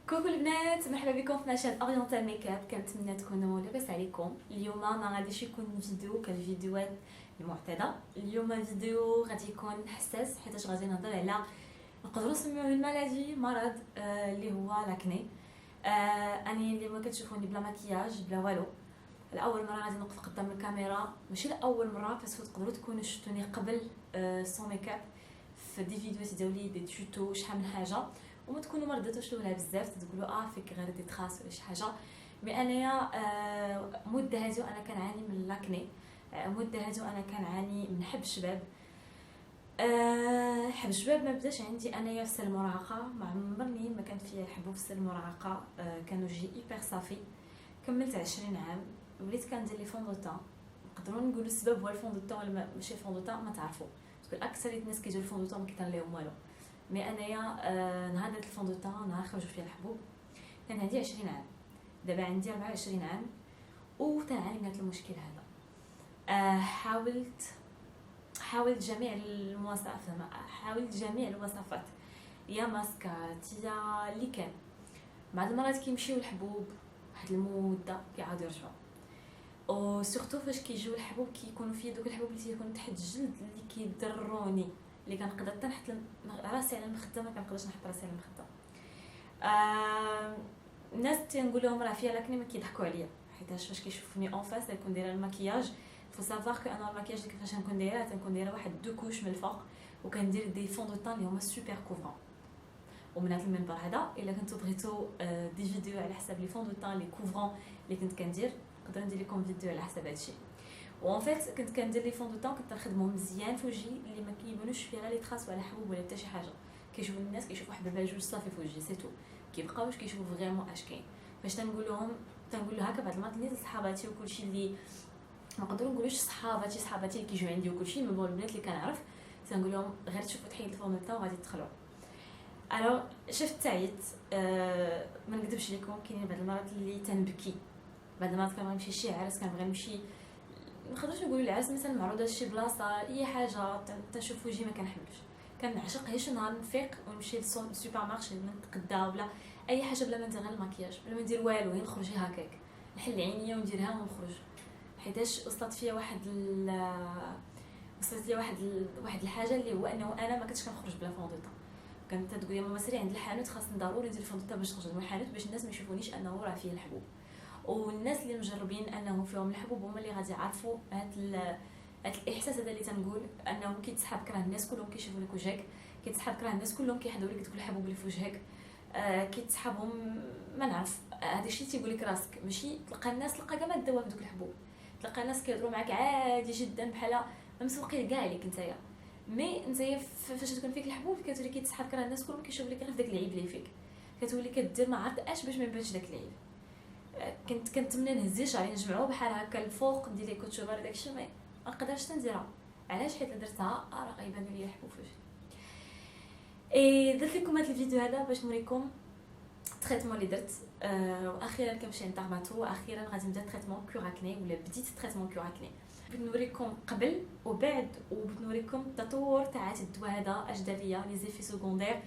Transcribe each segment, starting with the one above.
كوكو البنات، مرحبا بكم في مشهد اورينتال ميك اب. كنتمنى تكونوا لاباس عليكم. اليوم ما غاديش يكون فيديو كالفيديوهات المعتاده. اليوم فيديو غادي يكون حساس حيت غادي نهضر على نقدروا نسميوه المالادي، مرض اللي هو لاكني. اني اللي ما كتشوفوني بلا مكياج بلا والو، لاول مره غادي نوقف قدام الكاميرا. ماشي لاول مره، بس تقدروا تكونوا شفتوني قبل سون ميك اب في دي فيديوهات ديالي، دي توتو شحال من حاجه، وما تكونوا ما رديتوش لها بزاف، تقولوا فيك غير دي تراس ولا شي حاجه. مي انايا مده هادي وانا كنعاني من لاكني، مده هادي وانا كنعاني من حب الشباب. حب الشباب ما بداش عندي انايا في سن المراهقه، ما عمرني ما كان فيا الحبوب في سن المراهقه. كانوا جي ايبر صافي. كملت 20 عام وليت كندير لي فون دو طون. نقدروا نقولوا السبب هو الفون دو طون ولا ماشي الفون دو طون، ما تعرفوا، باسكو اكثريه الناس كيجيو الفون دو طون ما كيطير لهم والو. مي انايا نهار درت الفون دو طون، نهار خرجوا فيا الحبوب، كان عندي 20 عام. دابا عندي 24 عام وتنعاني من هذا المشكل هذا. حاولت جميع المواصفات، حاولت جميع الوصفات، يا ماسكات يا اللي كان. بعض المرات كيمشيو الحبوب واحد المده كيعاودوا يرجعوا، او سورتو فاش كيجيو الحبوب كيكونوا فيا دوك الحبوب اللي تيكونوا تحت الجلد، اللي كيضروني، اللي كنقدر حتى نحط راسي على المخده، ما كنقدرش نحط راسي على المخده. الناس تنقول لهم راه فيا لاكني، ما كيضحكوا عليا، حيت فاش كيشوفوني اون فاس كنكون دايره المكياج. فو سافوار كو انا المكياج اللي كيفاش نكون دايره واحد دو كوش من الفوق، وكندير دي فون دو طون اللي هما سوبر كوفرون. ومن هذا المنبر هذا الا كنتو بغيتو دي فيديو على حساب لي فون دو طون لي كوفرون اللي كنت كندير، نقدر ندير لكم فيديو على حساب هادشي. وان فيت كنت كندير لي فون دو طون، كنت نخدمهم مزيان في وجهي، اللي ما كيبانوش فيه غير لي تراس ولا حبوب ولا حتى شي حاجه. كيشوفوا الناس كيشوفوا واحد البال جوج صافي في وجهي سيتو، كيبقاوش كيشوفوا فريمون اش كاين. فاش تنقول لهم هكا بعض المرات اللي صحاباتي وكلشي، اللي ما نقدروا نقولوش صحاباتي اللي كيجيو عندي وكلشي، مي بون البنات اللي كنعرف تنقول لهم غير تشوفوا تحيد الفون دو طون وغادي تدخلوا. الو شفت تعيت، ما نكذبش لكم، كاينين بعض المرات اللي تنبكي. بعض المرات كنبغي نمشي شي عرس، كنبغي نمشي، ما نقدرش نقول العرس مثلا معروضه شي بلاصه، اي حاجه تنشوف وجهي ما كنحملش. كنعشق غير شي نهار نفيق ونمشي للسوبر مارشي نتقدا، ولا اي حاجه بلا ما ندير غير المكياج، بلا ما ندير والو، غير نخرج هكاك، نحل عينيا ونديرها ونخرج. حيتاش وصلت لي واحد الحاجه اللي هو انه انا ما كنتش كنخرج بلا فون دو طون. كانت تقول لي ماما سيري عند الحانوت، خاصني ضروري ندير فون دو طون باش نخرج من الحانوت، باش الناس ما يشوفونيش انه راه فيه الحبوب. والناس اللي مجربين انهم فيهم الحبوب هما اللي غادي يعرفوا هاد الاحساس هذا اللي تنقول، انه كيتسحب كره الناس كلهم كيشوفوا لك وجهك، كيتسحب كره الناس كلهم كيحضروا لك دوك الحبوب اللي في وجهك، كيتسحبهم. ما نعرف هذا الشيء تيقول لك راسك، ماشي تلقى الناس تلقى كاع ما داوها في دوك الحبوب، تلقى الناس كيهضروا معاك عادي جدا بحال مسوقين كاع عليك نتايا. مي نتايا فاش تكون فيك الحبوب كتولي كيتسحب كره الناس كلهم كيشوفوا لك غير داك العيب اللي فيك، كتولي كدير ما عرفت اش باش ما يبانش داك العيب. كنتمنى نهزي شعري نجمعو بحال هكا الفوق، ندير لي كوتشوبر داكشي، ما نقدرش نديرها. علاش؟ حيت درتها راه غيبانوا لي الحبوب في وجهي. درت لكم هذا الفيديو هذا باش نوريكم التريتمون اللي درت. واخيرا كنمشي عند دارماتو، واخيرا غادي نبدا تريتمون كوراكني، ولا بديت تريتمون كوراكني. بغيت نوريكم قبل وبعد، وبغيت نوريكم التطور تاع هذا الدواء هذا اش دار ليا، لي زيفي سكوندير.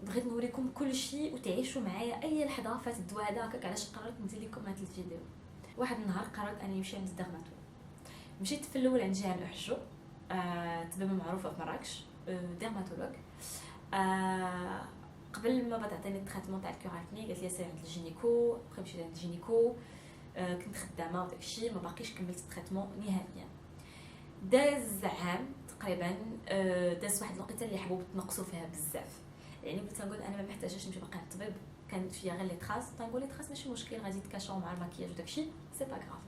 بغيت نوريكم كل شيء وتعيشوا معايا اي لحظه فات الدواء هذا. هكاك علاش قررت ندير لكم هذا الفيديو. واحد النهار قررت اني نمشي عند دارماتو. مشيت في الاول عند جهه الحجو، تبابه معروفه في مراكش، ديرماتولوج. قبل ما بدا عطيني التريتمون تاع الكوراكني قالت لي سير عند الجينيكو. بقيت مشيت عند الجينيكو، كنت خدامه وداكشي، ما باقيش كملت التريتمون نهائيا. داز عام تقريبا، داز واحد الوقيته اللي حبوب تنقصوا فيها بزاف. يعني كنت نقول انا ما محتاجاش نمشي باقي للطبيب، كانت فيها غير لي تراس، تنقول لي تراس ماشي مشكل، غادي يتكاشاو مع المكياج وداكشي، سي با غراف.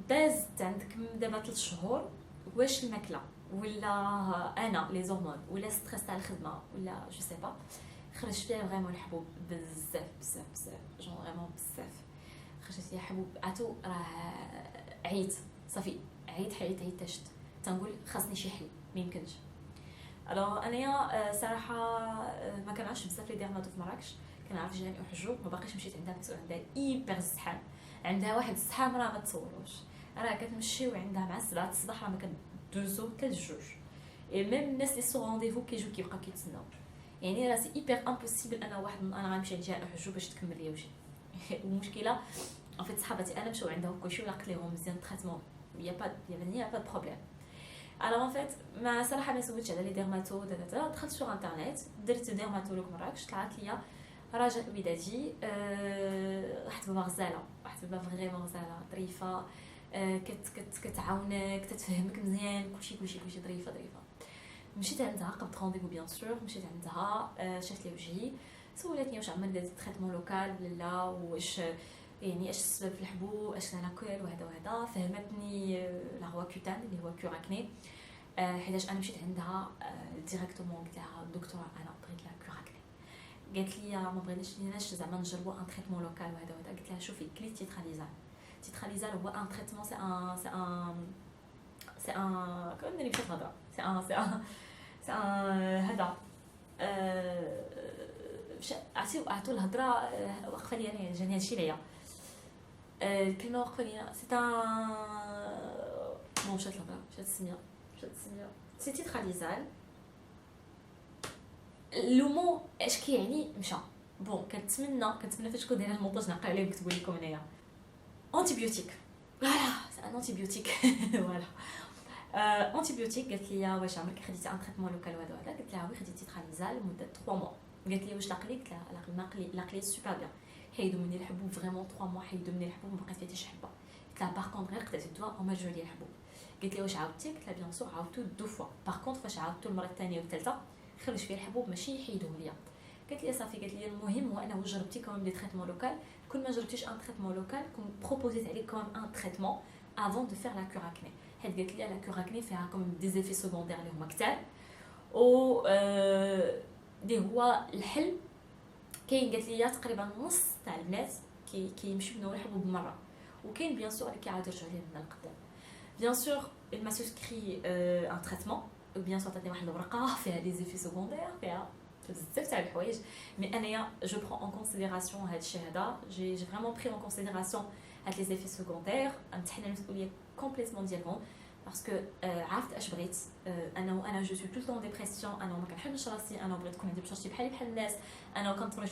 دازت عندك دابا 3 شهور، واش الماكله ولا انا لي زورمون ولا ستريس تاع الخدمه ولا جو سي با، خرج فيها فريمون الحبوب بزاف جون فريمون بزاف. خرجت فيها حبوب عاتو، راه عييت صافي، عييت تشت، تنقول خاصني شي حل، ما يمكنش. الوغ انايا صراحه ما كنعرفش بزاف لي ديرماتو في مراكش، كنعرف جاني وحجو، ما باقيش مشيت عندها، بس عندها ايبر الزحام، عندها واحد الزحام راه ما تصوروش، راه كتمشيو عندها مع 7 الصباح راه ما كدوزو حتى لجوج. اي ميم الناس اللي سو رونديفو كيجيو كيبقاو كيتسناو. يعني راه سي ايبر امبوسيبل انا واحد انا غنمشي عند جهه حجو باش تكمل لي وجهي. المشكله ان فيت صحاباتي انا مشاو عندهم كلشي ولا قلت لهم مزيان التريتمون يا با يا با بروبليم. الوغ ان فيت ما صراحه ما سولتش على لي ديرماتو دخلت سور انترنيت درت ديرماتولوج مراكش طلعت ليا راجل ودادي واحد بابا غزاله واحد بابا فريمون غزاله ظريفه كتعاونك تتفهمك مزيان كلشي ظريفه. مشيت عندها قبضت رونديفو بيان سور مشيت عندها شافت لي وجهي سولتني واش عمرك درتي تريتمون لوكال ولا لا واش يعني اش السبب في الحبوب اش لا كول وهذا فهمتني لا هو كوتان اللي هو كوراكني حيتاش انا مشيت عندها ديريكتومون قلت لها دكتوره انا بغيت لا كوراكني قالت لي ما بغيناش زعما نجربوا ان تريتمون لوكال وهذا قلت لها شوفي كلي تيتراليزال هو ان تريتمون سي ان كون اللي مشات الهضره سي ان هذا عطيو الهضره واقفه لي انا جاني هادشي ليا الكلمه واقفه لي سي ان بون مشات الهضره مشات السميه سي تيتراليزال لو مو اش كيعني مشى بون كنتمنى فاش تكون دايره المونتاج نعقل عليه ونكتبوا لكم هنايا انتيبيوتيك فوالا سي ان انتيبيوتيك فوالا انتيبيوتيك. قالت لي واش عمرك خديتي ان تريتمون لوكال وهذا قلت لها وي خديت تيتراليزال لمده 3 موا. قالت لي واش لاقلي قلت لها لاقلي سوبر بيان حيدوا مني الحبوب فريمون 3 موا حيدوا مني الحبوب ما بقيت فيها حتى شي حبه. قلت لها باغ كونط غير قطعت الدواء وما رجعوا لي الحبوب. قالت لي واش عاودتي قلت لها بيان سور عاودتو 2 فوا باغ كونط فاش عاودتو المره الثانيه والثالثه خرج فيها الحبوب ماشي يحيدوهم ليا. قالت لي صافي قالت لي المهم هو انه جربتي كمان دي تريتمون لوكال كل ما جربتيش ان تريتمون لوكال كون بروبوزيت عليك كمان ان تريتمون افون دو فير لا كوراكني حيت قالت لي لا كوراكني فيها كوم دي زيفي سيكوندير اللي هما كثار و اللي هو الحل كاين. قالت لي تقريبا نص تاع الناس كيمشيو بنوا الحبوب مره وكاين بيان سور اللي كيعاودوا يرجعوا ليه من القدام. بيان سور il m'a souscrit un traitement بيان سور عطاتني واحد الورقه فيها دي زيفي سيكوندير فيها بزاف تاع الحوايج مي انايا جو برون اون كونسيديراسيون هذا الشيء هذا جي فريمون بري اون كونسيديراسيون هاد لي زيفي سيكوندير نتحمل المسؤوليه كومبليتمون ديالهم باسكو عرفت اش بغيت انا جو سو تو طون ديبرسيون انا ما كنحبش راسي انا بغيت تكون عندي بشرتي بحال الناس انا كنتفرج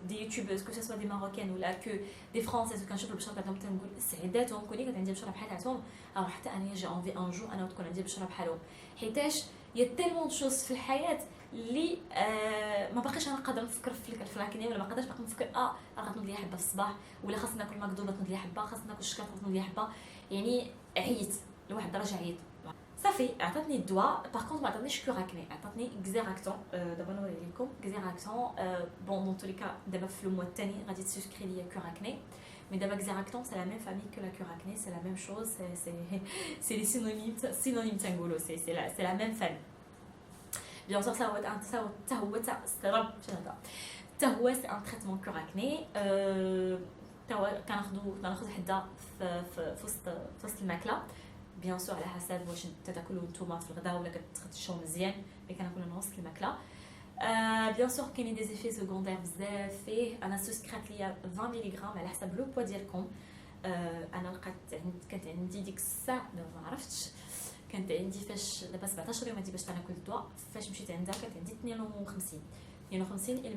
دي يوتيوبرز كو سوا دي ماروكان ولا كو دي فرونسيز كنشوف البشره تاعهم تنقول سعيداتهم كوني كانت عندي بشره بحالاتهم او حتى انا جي انفي ان جو انا تكون عندي بشره بحالهم حيتاش يا تيلمون شوز في الحياه اللي ما باقيش انا قادره نفكر في الفلاكينيه ولا ما قادرش باقي نفكر راه غنوض لي حبه في الصباح ولا خاصني ناكل ماكدونالدز نوض لي حبه خاصني ناكل الشكلاط نوض لي حبه يعني عييت لواحد الدرجه عييت صافي عطاتني الدواء باغ كونط ما عطاتنيش كوراكني عطاتني اكزيراكتون دابا نوري لكم اكزيراكتون بون دون تولي كا دابا في الموا الثاني غادي تسكري ليا كوراكني مي دابا اكزيراكتون سي لا ميم فامي كو لا كوراكني سي لا ميم شوز سي لي سينونيم تنقولوا سي لا ميم فامي بيان سور حتى هو سي ان تريتمون كوراكني حتى هو كناخذ حدا في وسط الماكله بيان سور على حسب واش تاكلوا نتوما في الغداء ولا كتخدشوا مزيان مي كناكلوا وسط الماكله. بيان سور كاينين دي زيفي سيكوندير بزاف فيه انا سوسكرات ليا 20 ملغ على حسب لو بوا ديالكم. انا لقيت كانت عندي ديك الساعه ما عرفتش كانت عندي فاش دابا 17 يوم عندي باش ناكل الدواء فاش مشيت عندها كانت عندي 52 il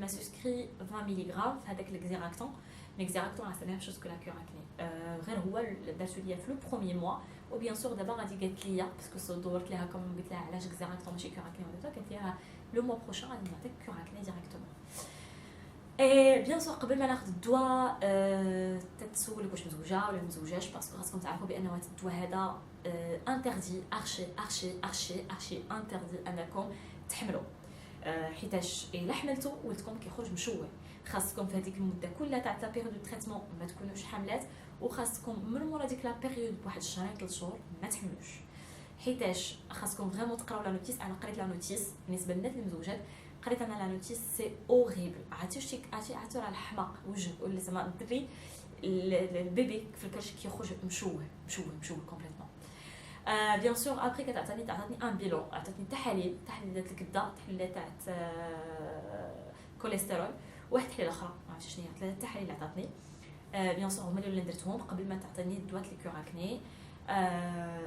m'a souscrit 20 ملغ في هذاك الاكزيراكتون ليكزيراكتون راه سي ميم شوز كو لا كوراكني غير هو دارتو ليا في لو بروميير موا وبيان سور دابا غادي قالت ليا باسكو دورت ليها كوم قلت لها علاش اكزيراكتون ماشي كوراكني ولا قالت لي لو موا بروشان غادي نعطيك كوراكني ديريكتومون. اي بيان سور قبل ما ناخذ الدواء تتسولك واش مزوجه ولا مزوجاش باسكو خاصكم تعرفوا بان هذا الدواء هذا انتردي ارشي انتردي انكم تحملوا حيتاش الا حملتو ولدكم كيخرج مشوه. خاصكم في هذيك المده كلها تاع لا بيريود دو تريتمون ما تكونوش حاملات وخاصكم من مورا ديك لا بيريود بواحد الشهرين 3 شهور ما تحملوش حيتاش خاصكم فريمون تقراو لا نوتيس. انا قريت لا نوتيس بالنسبه للناس اللي مزوجات قريت انا لا نوتيس سي اوريبل عرفتي راه الحماق وجه ولا زعما الدري البيبي في الكرش كيخرج مشوه كومبليتمون. بيان سور ابري كتعطيني ان بيلون عطاتني تحاليل ديال الكبده تحليل تاع كوليسترول واحد التحليل اخرى ما عرفتش شنو هي 3 تحاليل اللي عطاتني. بيان سور هما اللي درتهم قبل ما تعطيني الدواء اللي كوراكني.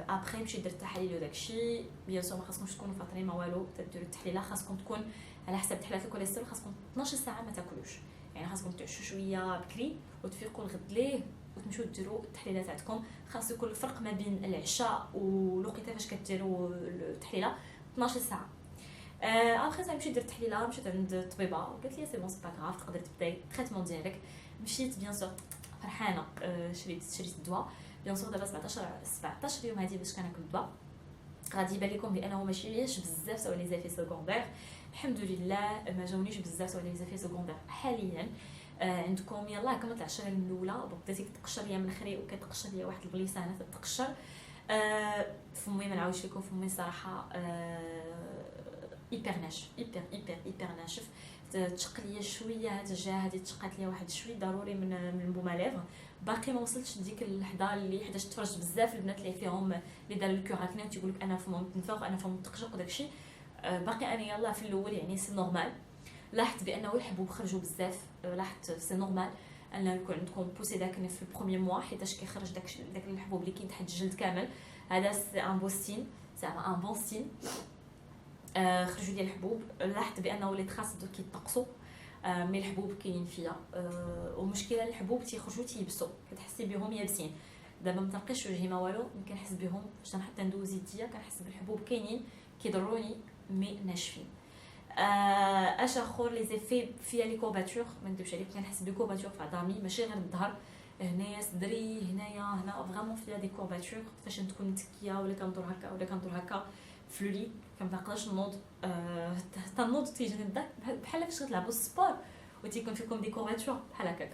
ابري مشيت درت التحاليل وداكشي بيان سور ما خاصكمش تكونوا فاطرين ما والو تديروا التحليله خاصكم تكون على حسب تحليلات الكوليسترول خاصكم 12 ساعه ما تاكلوش، يعني خاصكم تعشوا شويه بكري وتفيقوا الغد ليه وتمشوا ديروا التحليلات تاعكم. خاص يكون الفرق ما بين العشاء والوقيته فاش كديروا التحليله 12 ساعه. ابخي غنمشي ندير التحليله، مشيت عند الطبيبه قالت لي سي بون سي با غاف تقدر تبداي التريتمون ديالك. مشيت بيان سور فرحانه، شريت الدواء بيان سور. دابا 17 يوم هذه باش كناكل الدواء. غادي يبان لكم بانه ماشي بزاف سوا لي زافي سيكوندير، الحمد لله ما جاونيش بزاف سوا لي زافي سيكوندير حاليا. عندكم يلاه كملت 10 الاولى بديتي كتقشر ليا من الخري وكتقشر ليا واحد البليصه هنا تتقشر. فمي ما نعاودش لكم، فمي صراحه ايبر ناشف، ايبر ناشف. تشق ليا شويه هاد الجهه هذه تشقات ليا واحد شويه ضروري من البوماليفر. باقي ما وصلتش ديك اللحظه اللي حيتاش تفرجت بزاف البنات اللي فيهم اللي داروا الكوراكني تيقول لك انا فمهم متنفخ وانا فمهم متقشق وداكشي. باقي انا يلاه في الاول يعني سي نورمال. لاحظت بانه الحبوب خرجوا بزاف، لاحظت سي نورمال ان يكون عندكم بوسي داكن في البروميير موا حيتاش كيخرج داك الحبوب اللي كاين تحت الجلد كامل. هذا سي ان بو سين، سي ان بون سين. خرجوا لي الحبوب، لاحظت بانه لي تراس دو كيتنقصوا، مي الحبوب كاينين فيا. ومشكله الحبوب تيخرجوا تيبسوا كتحسي بهم يابسين. دابا ما تنقيش وجهي ما والو، ملي كنحس بهم باش حتى ندوز يديا كنحس بالحبوب كاينين كيضروني مي ناشفين. اش اخر لي زيفي فيا لي كورباتور، ما نديرش عليك كنحس بكورباتور في عظامي ماشي غير الظهر، هنايا صدري هنا فريمون فيا دي كورباتور فاش نكون متكيه ولا كندور هكا ولا كندور هكا فلولي كنبقاش نوض. حتى النوض تيجيني الضحك بحال فاش كتلعبوا السبور وتيكون فيكم دي كورباتور بحال هكاك.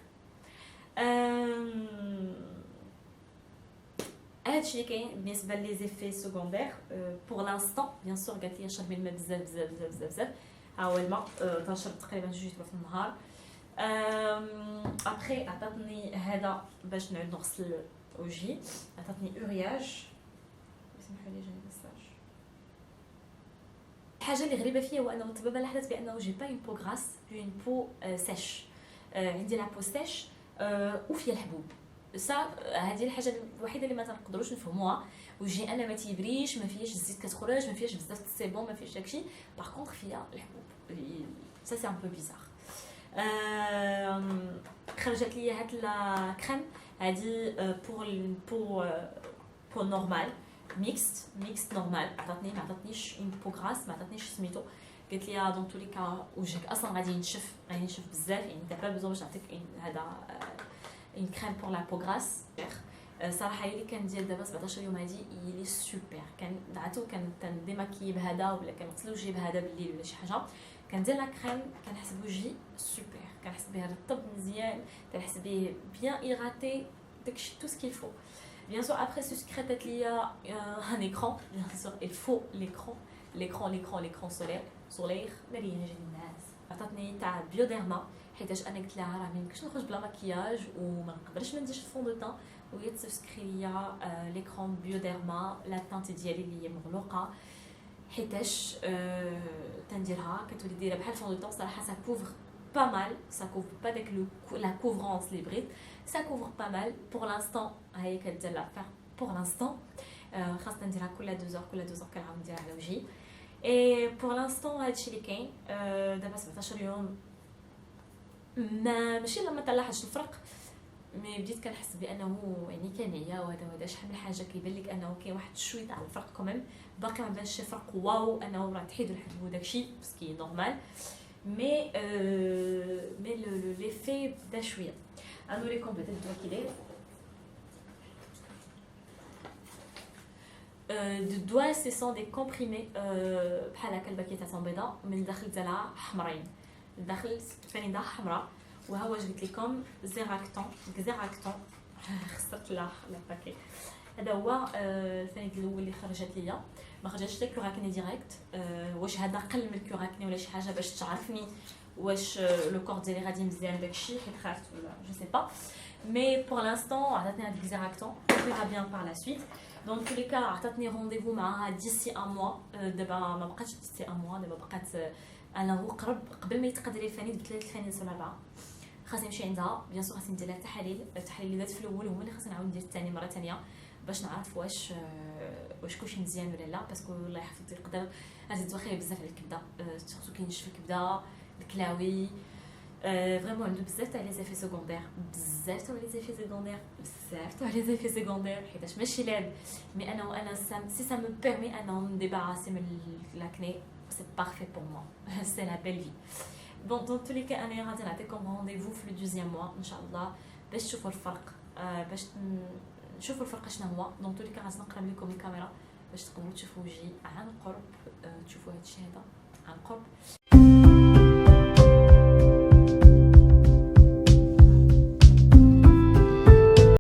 هادشي اللي كاين بالنسبه لي زيفي سيكوندير بور لانستون. بيان سور قالت لي شربي الماء بزاف بزاف بزاف بزاف بزاف. ها هو الماء تنشرب تقريبا 2 لتر في النهار. ابخي عطاتني هذا باش نعود نغسل وجهي، عطاتني اورياج. سمحوا لي جاني ميساج. الحاجه اللي غريبه فيا هو انه الطبيبه لاحظت بانه جي با اون بو غراس، جي اون بو سيش. عندي لا بو سيش وفيها الحبوب. هذه الحاجه الوحيده اللي ما تنقدروش نفهموها. وجهي انا ما تيبريش، ما فيهش الزيت كتخرج، ما فيهش بزاف السيبون، ما فيهش داكشي. باغ كونطخ فيها الحبوب، سا سي ان بو بيزار. خرجت لي هاد لا كريم هادي بور نورمال ميكست نورمال. ما عطاتنيش اون بو غراس، ما عطاتنيش سميتو. قالت لي دون طولي كا وجهك اصلا غادي ينشف بزاف، يعني دابا بزاف باش نعطيك هذا une crème pour la peau grasse. صراحه اللي كندير دابا 17 يوم هادي لي سوبر. كنعتو كنديماكي بهذا ولا كنغسل وجهي بهذا بالليل ولا شي حاجه، كندير لا كريم كنحس بوجهي سوبر، كنحس به رطب مزيان، كنحس به بيان ايغاتي، داكشي تو سكيل فو. بيان سور ابري سكريتات ليا ان ايكران. بيان سور il faut l'écran سولير مليان جال الناس. عطاتني تاع بيوديرما حيتاش انا قلت لها راه ما يمكنش نخرج بلا مكياج وما نقدرش ما نديرش الفون دو طون، وهي تسكري ليا ليكرون بيوديرما لا طانت ديالي اللي هي مغلوقه حيتاش تنديرها كتولي دايره بحال الفون دو طون. صراحه سا كوفر با مال، سا كوفر با داك لا كوفرونس لي بغيت، سا كوفر با مال بور لانستون. هي كدير لافير بور لانستون، خاصنا نديرها كل 2 اور كنعاود نديرها على وجهي. اي بور لانستون هادشي اللي كاين. دابا 17 يوم ماشي لما تلاحظش الفرق، مي بديت كنحس بانه يعني كنعيا وهذا شحال من حاجه كيبان لك انه كاين واحد شويه تاع الفرق كوميم. باقي ما بانش شي فرق واو انه راه تحيدوا الحبوب وداكشي باسكو نورمال، مي ليفي بدا شويه. نوريكم بدا الدواء كي داير. دو دواء سي سون دي كومبريمي بحال هكا الباكيتات بيضاء، من الداخل ديالها حمرين، الداخل الثاني داخل حمراء. وها واش قلت لكم زيراكتون خسرت لا باكي. هذا هو الثاني الاول اللي خرجت ليا، ما خرجتش لك كوراكني ديريكت. واش هذا قل من الكوراكني ولا شي حاجه باش تعرفني واش لو كور ديالي غادي مزيان داكشي حيت خافت ولا جو سي با. مي بور لانستون عطاتني هذيك زيراكتون فيها بيان بار لا سويت. دونك في لي كا عطاتني رونديفو معها ديسي ان موا. دابا ما بقاتش ديسي ان موا، دابا بقات انا هو قرب قبل ما يتقدر الفاني قلت لها الفاني ولا 4 خاصني نمشي عندها. بيان سور خاصني ندير لها التحاليل اللي دات في الاول هما اللي خاصني نعاود ندير الثاني مره ثانيه. باش نعرف واش كلشي مزيان ولا لا، باسكو الله يحفظ يقدر غادي توخي بزاف على الكبده، سورتو كينشف الكبده، الكلاوي، فريمون عنده بزاف تاع لي زيفي سيكوندير، بزاف تاع لي زيفي سيكوندير، بزاف تاع لي زيفي سيكوندير، حيتاش ماشي لعب. مي انا سي سا مو بيرمي انا نديباراسي من لاكني، سي بارفي بور موا، سي لا بيل في. بون دون tous les cas انا غادي نعطيكم رونديفو في لو دوزيام موا ان شاء الله باش تشوفوا الفرق، باش نشوفوا الفرق شنو هو. دون tous les cas غادي نقرب لكم الكاميرا باش تقدروا تشوفوا وجهي عن قرب، تشوفوا هادشي هذا عن قرب.